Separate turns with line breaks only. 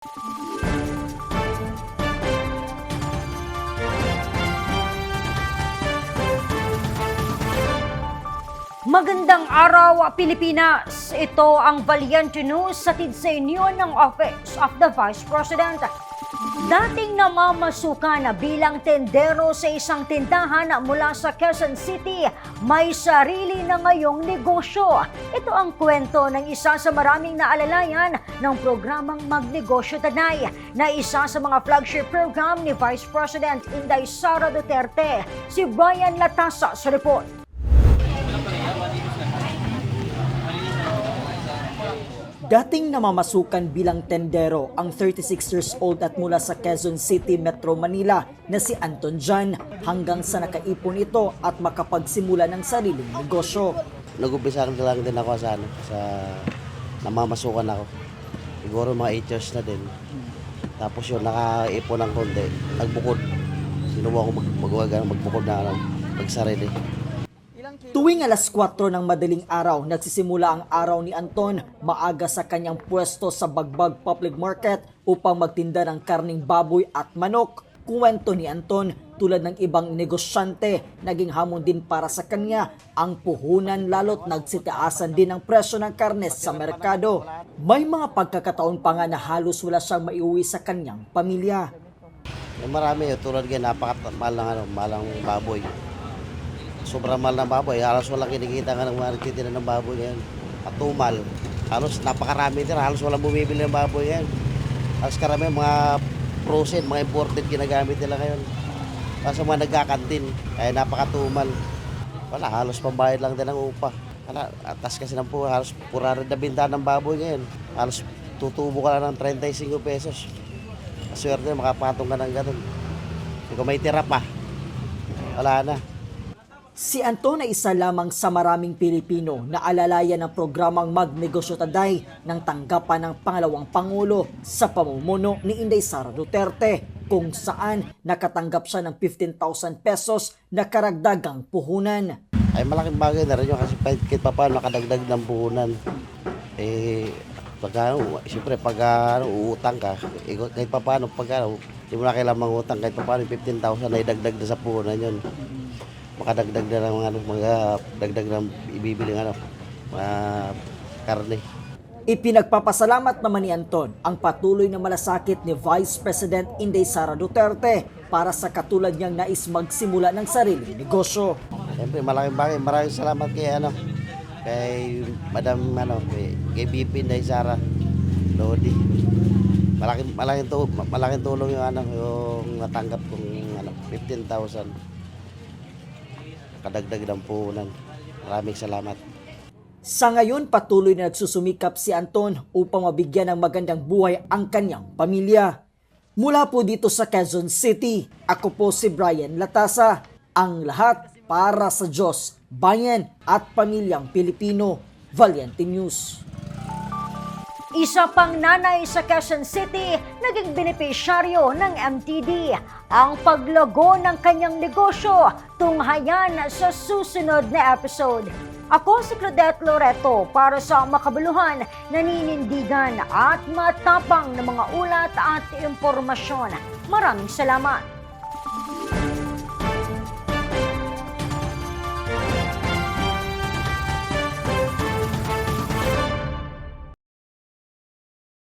Magandang araw, Pilipinas! Ito ang Valiente News hatid sa inyo ng Office of the Vice President. Dating namamasukan bilang tendero sa isang tindahan mula sa Quezon City, may sarili na ngayong negosyo. Ito ang kwento ng isa sa maraming naalalayan ng programang Magnegosyo Tanay, na isa sa mga flagship program ni Vice President Inday Sara Duterte. Si Brian Latasa sa report.
Dating namamasukan bilang tendero ang 36 years old at mula sa Quezon City, Metro Manila na si Anton Jan, hanggang sa nakaipon ito at makapagsimula ng sariling negosyo.
Nag-umpisa lang din ako sa namamasukan ako. Siguro mga 8 years na din. Tapos yun, nakaipon ng konti, nagbukod. Sinubukan ko magbukod na magsarili.
Tuwing alas 4 ng madaling araw, nagsisimula ang araw ni Anton maaga sa kanyang pwesto sa Bagbag Public Market upang magtinda ng karning baboy at manok. Kuwento ni Anton, tulad ng ibang negosyante, naging hamon din para sa kanya ang puhunan, lalo't nagsitaasan din ang presyo ng karne sa merkado. May mga pagkakataon pa nga na halos wala siyang maiuwi sa kanyang pamilya.
Marami, tulad ngayon, napakahal ng baboy. Sobrang mahal ng baboy, halos walang kinikita nga ng mga nagtitinda ng baboy ngayon. At tumal, halos napakarami din, halos walang bumibili ng baboy ngayon. Halos karami mga frozen, mga imported ginagamit nila ngayon. Kaso mga nagkakantin, kaya napakatumal. Wala, halos pambayad lang din ng upa. Atas kasi ng po, halos pura rin na bintahan ng baboy ngayon. Halos tutubo ka lang ng 35 pesos. Swerte, makapatong ka ng ganun. Kung may tira pa, wala na.
Si Anton ay isa lamang sa maraming Pilipino na alalayan ng programang Magnegosyo Tanay ng tanggapan ng pangalawang Pangulo sa pamumuno ni Inday Sara Duterte, kung saan nakatanggap siya ng 15,000 pesos na karagdagang puhunan.
Ay malaking bagay na rin yun kasi kahit pa paano makadagdag ng puhunan. Siyempre pag uutang ka, kahit pa paano, hindi mo na kailangan mangutang, kahit pa paano 15,000 na idagdag na sa puhunan yun. Makadagdag na ng mga dagdag ng ibibili mga karne.
Ipinagpapasalamat naman ni Anton ang patuloy na malasakit ni Vice President Inday Sara Duterte para sa katulad niyang nais magsimula ng sariling negosyo.
Siyempre malaking bagay, maraming salamat kay Madam kay BP Inday Sara Lodi. Malaking tulong yung natanggap kong 15,000. Kadagdag ng puhunan. Maraming salamat.
Sa ngayon, patuloy na nagsusumikap si Anton upang mabigyan ng magandang buhay ang kanyang pamilya. Mula po dito sa Quezon City, ako po si Brian Latasa. Ang lahat para sa Diyos, bayan at pamilyang Pilipino. Valiente News.
Isa pang nanay sa Quezon City naging benepisyaryo ng MTD. Ang paglago ng kanyang negosyo, tunghayan sa susunod na episode. Ako si Claudette Loreto para sa makabuluhan, naninindigan at matapang na mga ulat at impormasyon. Maraming salamat.